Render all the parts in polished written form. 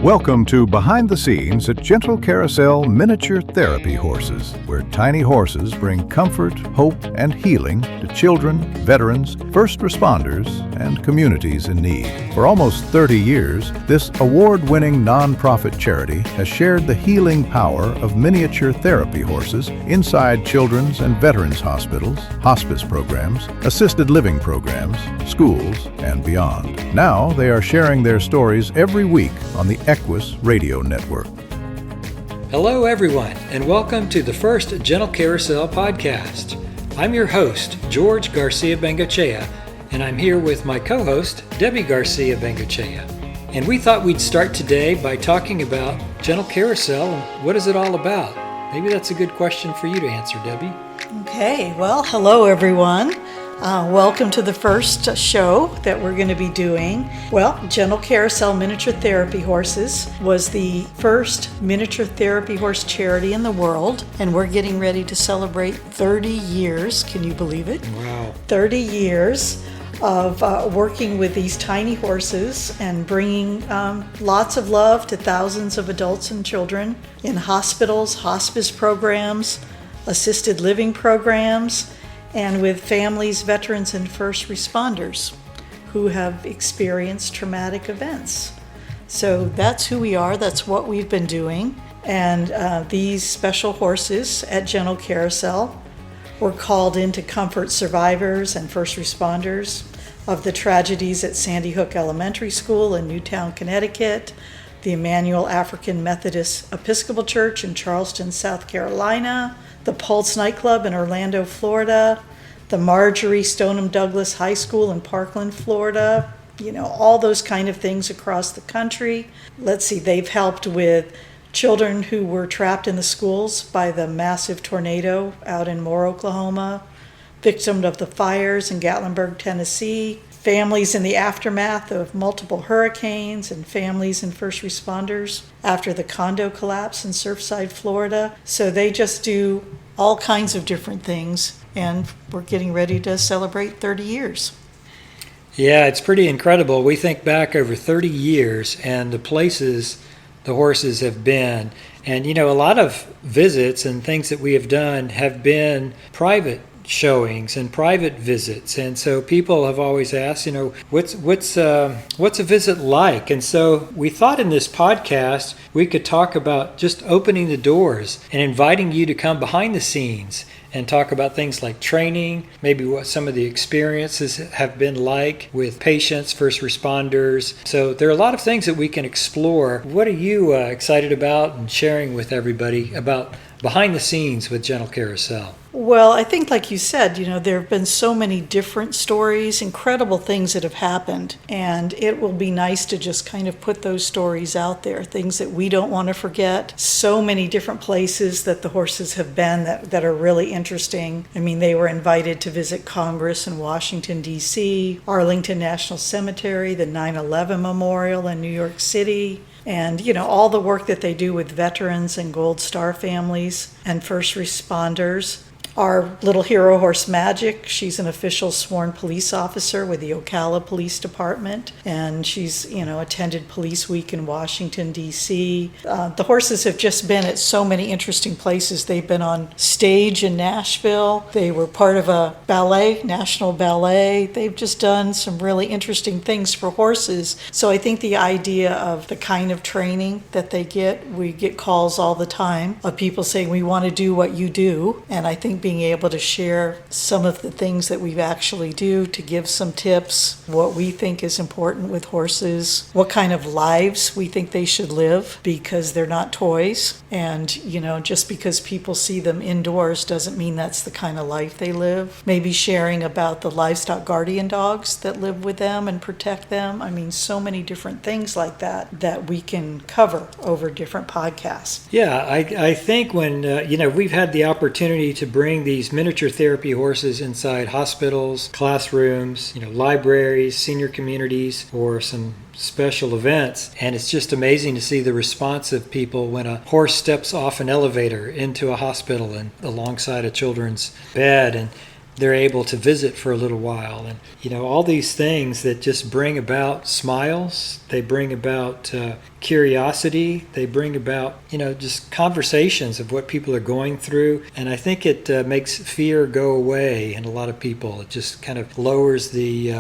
Welcome to Behind the Scenes at Gentle Carousel Miniature Therapy Horses, where tiny horses bring comfort, hope, and healing to children, veterans, first responders, and communities in need. For almost 30 years, this award-winning nonprofit charity has shared the healing power of miniature therapy horses inside children's and veterans hospitals, hospice programs, assisted living programs, schools, and beyond. Now they are sharing their stories every week on the Equus Radio Network. Hello everyone, and welcome to the first Gentle Carousel podcast. I'm your host, George Garcia Bengochea, and I'm here with my co-host, Debbie Garcia Bengochea. And we thought we'd start today by talking about Gentle Carousel and what is it all about? Maybe that's a good question for you to answer, Debbie. Okay, well, hello everyone. Welcome to the first show that we're going to be doing. Well, Gentle Carousel Miniature Therapy Horses was the first miniature therapy horse charity in the world, and we're getting ready to celebrate 30 years. Can you believe it? Wow. 30 years of working with these tiny horses and bringing lots of love to thousands of adults and children in hospitals, hospice programs, assisted living programs, and with families, veterans, and first responders who have experienced traumatic events. So that's who we are, that's what we've been doing. And these special horses at Gentle Carousel were called in to comfort survivors and first responders of the tragedies at Sandy Hook Elementary School in Newtown, Connecticut, the Emmanuel African Methodist Episcopal Church in Charleston, South Carolina, the Pulse nightclub in Orlando, Florida, the Marjorie Stoneham Douglas High School in Parkland, Florida, all those kind of things across the country. Let's see, they've helped with children who were trapped in the schools by the massive tornado out in Moore, Oklahoma, victims of the fires in Gatlinburg, Tennessee, families in the aftermath of multiple hurricanes, and families and first responders after the condo collapse in Surfside, Florida. So they just do all kinds of different things, and we're getting ready to celebrate 30 years. Yeah, it's pretty incredible. We think back over 30 years and the places the horses have been. And, a lot of visits and things that we have done have been private showings and private visits, and so people have always asked, what's a visit like? And so we thought in this podcast we could talk about just opening the doors and inviting you to come behind the scenes and talk about things like training, maybe what some of the experiences have been like with patients, first responders. So there are a lot of things that we can explore. What are you excited about and sharing with everybody about behind the scenes with Gentle Carousel? Well, I think like you said, there have been so many different stories, incredible things that have happened, and it will be nice to just kind of put those stories out there, things that we don't want to forget. So many different places that the horses have been that are really interesting. I mean, they were invited to visit Congress in Washington, D.C., Arlington National Cemetery, the 9/11 Memorial in New York City, and, all the work that they do with veterans and Gold Star families and first responders. Our little hero horse Magic, she's an official sworn police officer with the Ocala Police Department, and she's, attended Police Week in Washington, D.C. The horses have just been at so many interesting places. They've been on stage in Nashville. They were part of a ballet, national ballet. They've just done some really interesting things for horses. So I think the idea of the kind of training that they get, we get calls all the time of people saying, we want to do what you do, and I think being able to share some of the things that we actually do, to give some tips, what we think is important with horses, what kind of lives we think they should live, because they're not toys. And, just because people see them indoors doesn't mean that's the kind of life they live. Maybe sharing about the livestock guardian dogs that live with them and protect them. I mean, so many different things like that we can cover over different podcasts. Yeah, I think when, we've had the opportunity to bring these miniature therapy horses inside hospitals, classrooms, libraries, senior communities, or some special events. And it's just amazing to see the response of people when a horse steps off an elevator into a hospital and alongside a children's bed. And they're able to visit for a little while. And, all these things that just bring about smiles, they bring about curiosity, they bring about, just conversations of what people are going through. And I think it makes fear go away in a lot of people. It just kind of lowers the,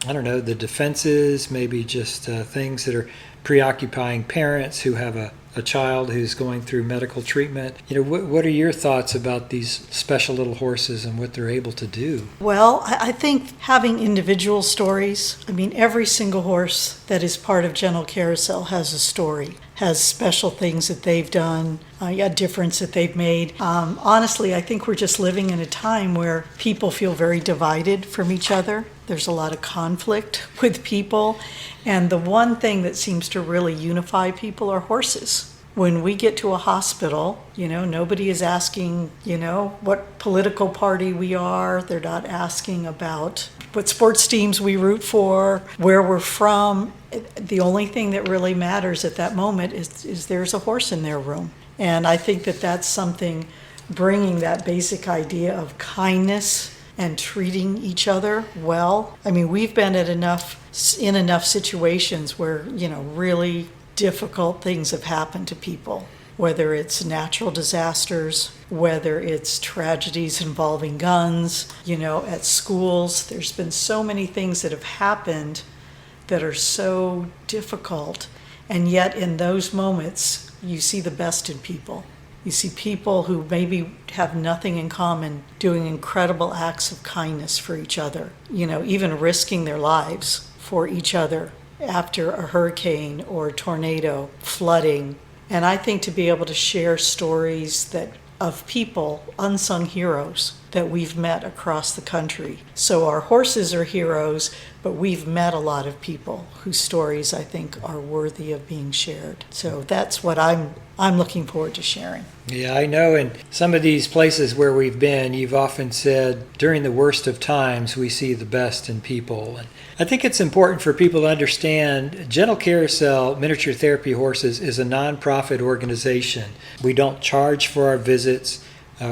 the defenses, maybe just things that are preoccupying parents who have a child who's going through medical treatment. What are your thoughts about these special little horses and what they're able to do? Well, I think having individual stories, every single horse that is part of Gentle Carousel has a story, has special things that they've done, a difference that they've made. Honestly, I think we're just living in a time where people feel very divided from each other. There's a lot of conflict with people. And the one thing that seems to really unify people are horses. When we get to a hospital, nobody is asking, what political party we are. They're not asking about what sports teams we root for, where we're from. The only thing that really matters at that moment is there's a horse in their room. And I think that that's something, bringing that basic idea of kindness and treating each other well. We've been in enough situations where, really difficult things have happened to people, whether it's natural disasters, whether it's tragedies involving guns, at schools. There's been so many things that have happened that are so difficult. And yet in those moments, you see the best in people. You see people who maybe have nothing in common doing incredible acts of kindness for each other, even risking their lives for each other after a hurricane or a tornado, flooding. And I think to be able to share stories of people, unsung heroes, that we've met across the country. So our horses are heroes, but we've met a lot of people whose stories I think are worthy of being shared. So that's what I'm looking forward to sharing. Yeah, I know in some of these places where we've been, you've often said, during the worst of times, we see the best in people. And I think it's important for people to understand Gentle Carousel Miniature Therapy Horses is a nonprofit organization. We don't charge for our visits.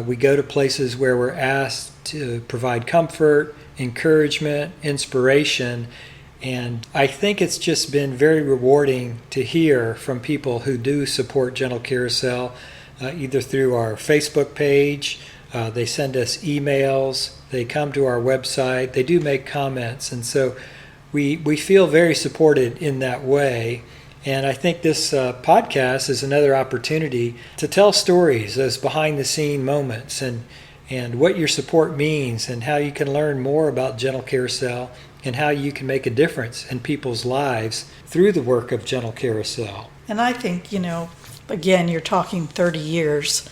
We go to places where we're asked to provide comfort, encouragement, inspiration. And I think it's just been very rewarding to hear from people who do support Gentle Carousel, either through our Facebook page, they send us emails, they come to our website, they do make comments. And so we feel very supported in that way. And I think this podcast is another opportunity to tell stories, those behind-the-scene moments, and what your support means, and how you can learn more about Gentle Carousel, and how you can make a difference in people's lives through the work of Gentle Carousel. And I think, again, you're talking 30 years,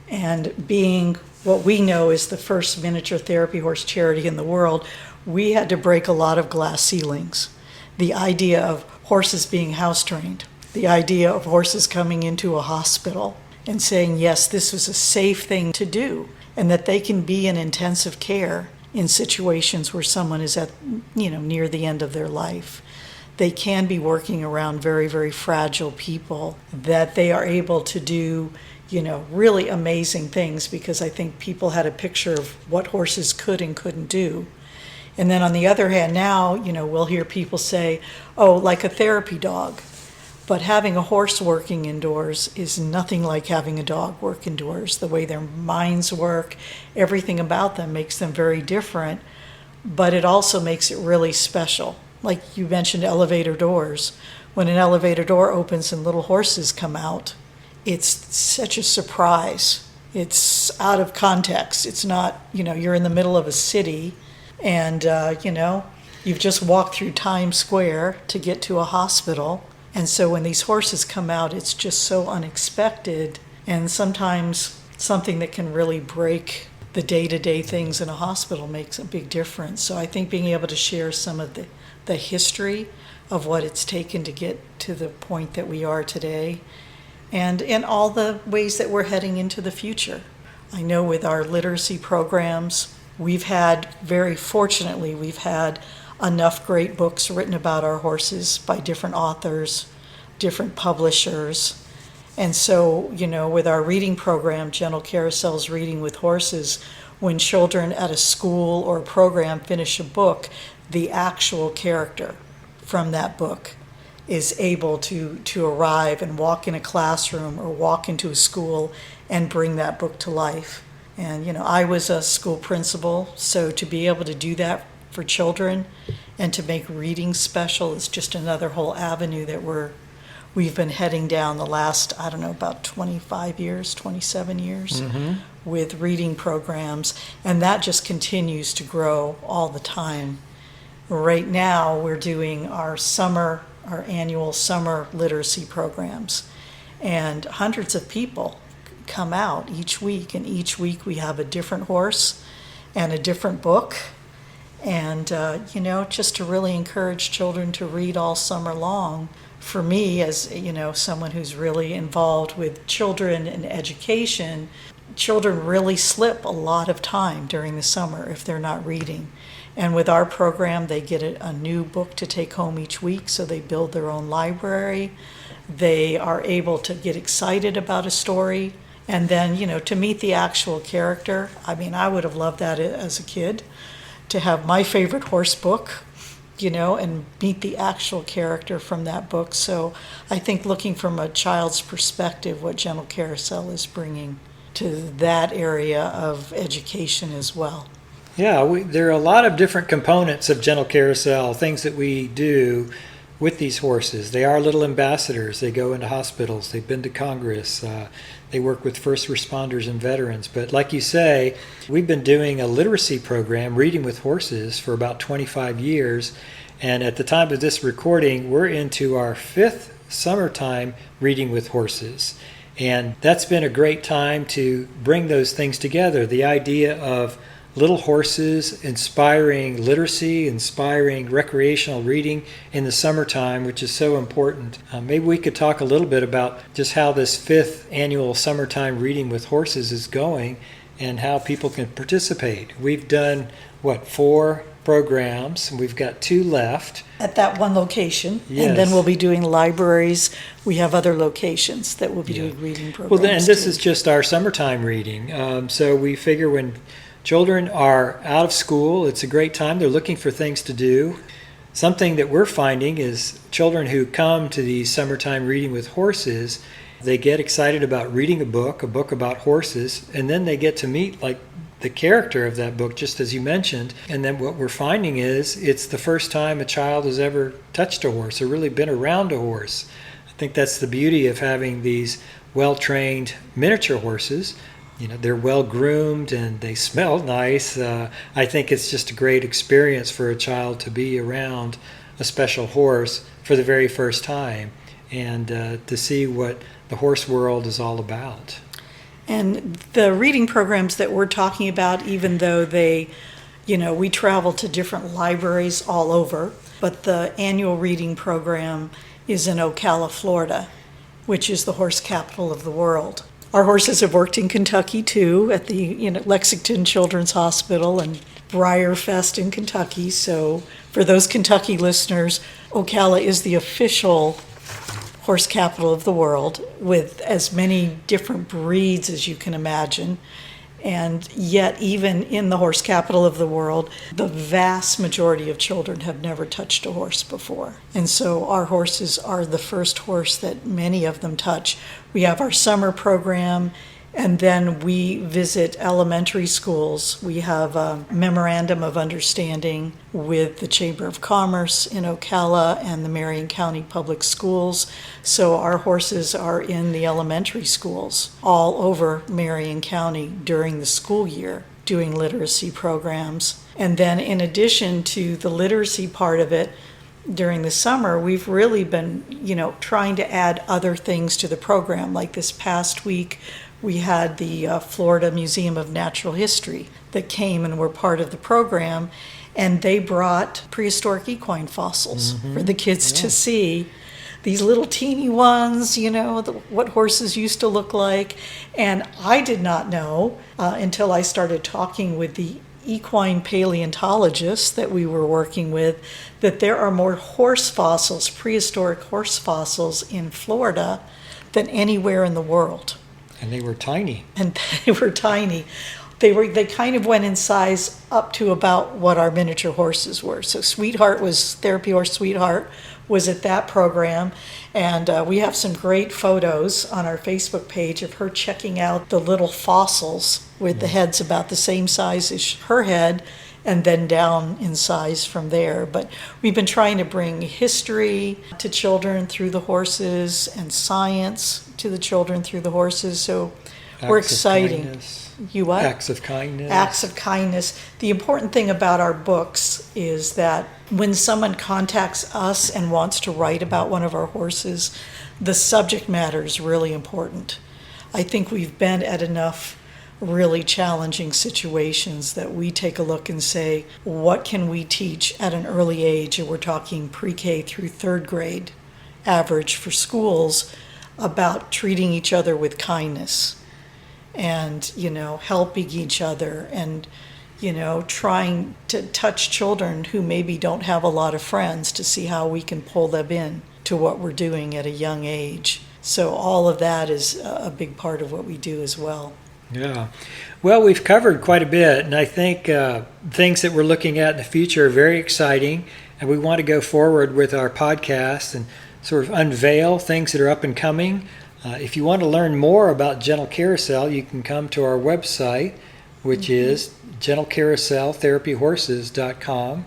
and being what we know is the first miniature therapy horse charity in the world, we had to break a lot of glass ceilings. The idea of horses being house trained, the idea of horses coming into a hospital and saying, yes, this was a safe thing to do, and that they can be in intensive care in situations where someone is at, near the end of their life. They can be working around very, very fragile people, that they are able to do, really amazing things, because I think people had a picture of what horses could and couldn't do. And then on the other hand, now, we'll hear people say, oh, like a therapy dog. But having a horse working indoors is nothing like having a dog work indoors. The way their minds work, everything about them makes them very different, but it also makes it really special. Like you mentioned elevator doors. When an elevator door opens and little horses come out, it's such a surprise. It's out of context. It's not, you're in the middle of a city and, you've just walked through Times Square to get to a hospital. And so when these horses come out, it's just so unexpected, and sometimes something that can really break the day-to-day things in a hospital makes a big difference. So I think being able to share some of the history of what it's taken to get to the point that we are today, and in all the ways that we're heading into the future. I know with our literacy programs, very fortunately, we've had enough great books written about our horses by different authors, different publishers. And so, with our reading program, Gentle Carousel's Reading with Horses, when children at a school or a program finish a book, the actual character from that book is able to arrive and walk in a classroom or walk into a school and bring that book to life. And, I was a school principal, so to be able to do that for children and to make reading special is just another whole avenue that we've been heading down the last, about 25 years, 27 years with reading programs. And that just continues to grow all the time. Right now, we're doing our annual summer literacy programs. And hundreds of people come out each week. And each week we have a different horse and a different book. And, just to really encourage children to read all summer long. For me, as, someone who's really involved with children and education, children really slip a lot of time during the summer if they're not reading. And with our program, they get a new book to take home each week, so they build their own library. They are able to get excited about a story. And then, to meet the actual character. I would have loved that as a kid, to have my favorite horse book, and meet the actual character from that book. So I think looking from a child's perspective, what Gentle Carousel is bringing to that area of education as well. Yeah, there are a lot of different components of Gentle Carousel, things that we do with these horses. They are little ambassadors. They go into hospitals. They've been to Congress. They work with first responders and veterans. But like you say, we've been doing a literacy program, Reading with Horses, for about 25 years. And at the time of this recording, we're into our 5th summertime Reading with Horses. And that's been a great time to bring those things together. The idea of little horses inspiring literacy, inspiring recreational reading in the summertime, which is so important. Maybe we could talk a little bit about just how this 5th annual summertime Reading with Horses is going and how people can participate. We've done, 4 programs, and we've got 2 left. At that one location, Yes. And then we'll be doing libraries. We have other locations that we'll be doing reading programs. Well, and this too. is just our summertime reading. So we figure when children are out of school, it's a great time. They're looking for things to do. Something that we're finding is children who come to these summertime Reading with Horses, they get excited about reading a book about horses, and then they get to meet the character of that book, just as you mentioned. And then what we're finding is it's the first time a child has ever touched a horse or really been around a horse. I think that's the beauty of having these well-trained miniature horses. They're well groomed and they smell nice. I think it's just a great experience for a child to be around a special horse for the very first time and to see what the horse world is all about. And the reading programs that we're talking about, even though we travel to different libraries all over, but the annual reading program is in Ocala, Florida, which is the horse capital of the world. Our horses have worked in Kentucky too, at the Lexington Children's Hospital and Briarfest in Kentucky. So for those Kentucky listeners, Ocala is the official horse capital of the world, with as many different breeds as you can imagine. And yet, even in the horse capital of the world, the vast majority of children have never touched a horse before. And so our horses are the first horse that many of them touch. We have our summer program, and then we visit elementary schools. We have a memorandum of understanding with the Chamber of Commerce in Ocala and the Marion County Public Schools. So our horses are in the elementary schools all over Marion County during the school year doing literacy programs. And then in addition to the literacy part of it, during the summer, we've really been, trying to add other things to the program. Like this past week, we had the Florida Museum of Natural History that came and were part of the program, and they brought prehistoric equine fossils for the kids to see. These little teeny ones, what horses used to look like. And I did not know until I started talking with the equine paleontologists that we were working with, that there are more horse fossils, prehistoric horse fossils in Florida than anywhere in the world. And they were tiny. And they were tiny. They kind of went in size up to about what our miniature horses were. So Therapy Horse Sweetheart was at that program, and we have some great photos on our Facebook page of her checking out the little fossils with the heads about the same size as her head, and then down in size from there. But we've been trying to bring history to children through the horses and science to the children through the horses. So we're exciting. You what? Acts of kindness. Acts of kindness. The important thing about our books is that when someone contacts us and wants to write about one of our horses, the subject matter is really important. I think we've been at enough really challenging situations that we take a look and say, what can we teach at an early age? And we're talking pre-K through third grade average for schools about treating each other with kindness. And, helping each other and, trying to touch children who maybe don't have a lot of friends to see how we can pull them in to what we're doing at a young age. So all of that is a big part of what we do as well. Yeah. Well, we've covered quite a bit, and I think things that we're looking at in the future are very exciting, and we want to go forward with our podcast and sort of unveil things that are up and coming. If you want to learn more about Gentle Carousel, you can come to our website, which is gentlecarouseltherapyhorses.com,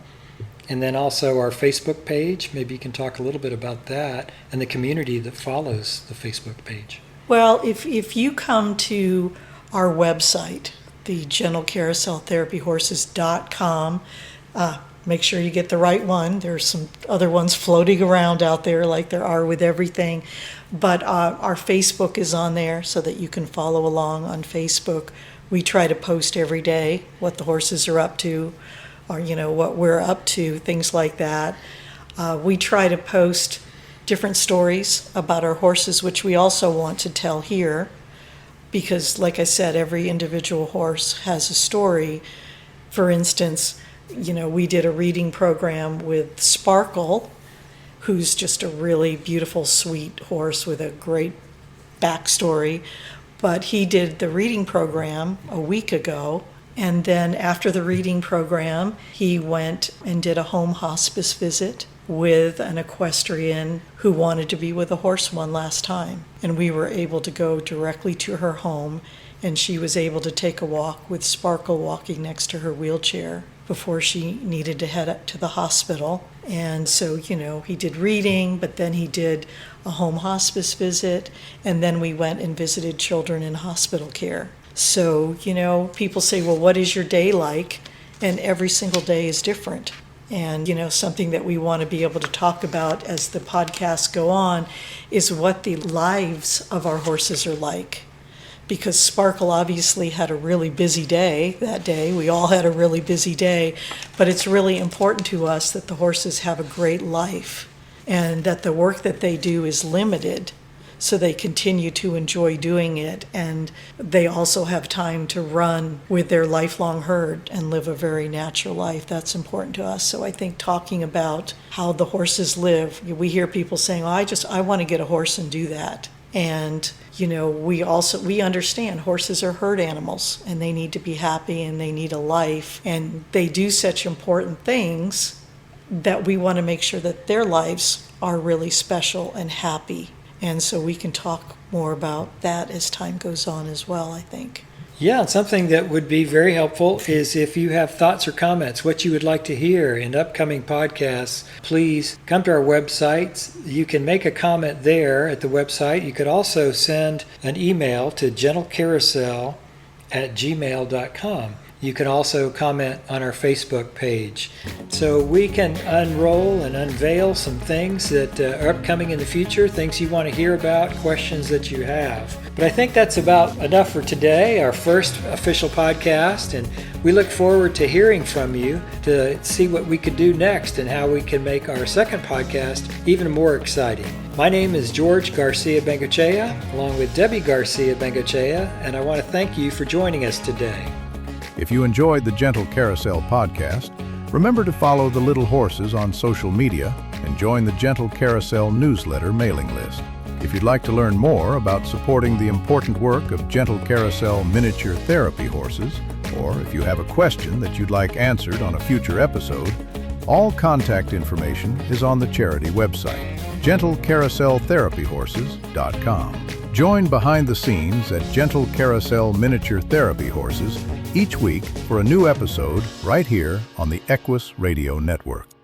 and then also our Facebook page. Maybe you can talk a little bit about that and the community that follows the Facebook page. Well, if you come to our website, the gentlecarouseltherapyhorses.com, make sure you get the right one. There's some other ones floating around out there like there are with everything. But our Facebook is on there so that you can follow along on Facebook. We try to post every day what the horses are up to, or what we're up to, things like that. We try to post different stories about our horses, which we also want to tell here, because like I said, every individual horse has a story. For instance, we did a reading program with Sparkle, who's just a really beautiful, sweet horse with a great backstory. But he did the reading program a week ago, and then after the reading program, he went and did a home hospice visit with an equestrian who wanted to be with a horse one last time. And we were able to go directly to her home, and she was able to take a walk with Sparkle walking next to her wheelchair before she needed to head up to the hospital. And so, he did reading, but then he did a home hospice visit, and then we went and visited children in hospital care. So, people say, well, what is your day like? And every single day is different. And, something that we want to be able to talk about as the podcasts go on is what the lives of our horses are like. Because Sparkle obviously had a really busy day that day. We all had a really busy day. But it's really important to us that the horses have a great life and that the work that they do is limited, so they continue to enjoy doing it, and they also have time to run with their lifelong herd and live a very natural life. That's important to us. So I think talking about how the horses live, we hear people saying, I want to get a horse and do that. And we understand horses are herd animals, and they need to be happy, and they need a life, and they do such important things that we want to make sure that their lives are really special and happy. And so we can talk more about that as time goes on as well, I think. Yeah, and something that would be very helpful is if you have thoughts or comments, what you would like to hear in upcoming podcasts, please come to our website. You can make a comment there at the website. You could also send an email to gentlecarousel@gmail.com. You can also comment on our Facebook page. So we can unroll and unveil some things that are upcoming in the future, things you want to hear about, questions that you have. But I think that's about enough for today, our first official podcast, and we look forward to hearing from you to see what we could do next and how we can make our second podcast even more exciting. My name is George Garcia Bengochea, along with Debbie Garcia Bengochea, and I want to thank you for joining us today. If you enjoyed the Gentle Carousel podcast, remember to follow the little horses on social media and join the Gentle Carousel newsletter mailing list. If you'd like to learn more about supporting the important work of Gentle Carousel miniature therapy horses, Or if you have a question that you'd like answered on a future episode, all contact information is on the charity website, GentleCarouselTherapyHorses.com. Join behind the scenes at Gentle Carousel Miniature Therapy Horses each week for a new episode right here on the Equus Radio Network.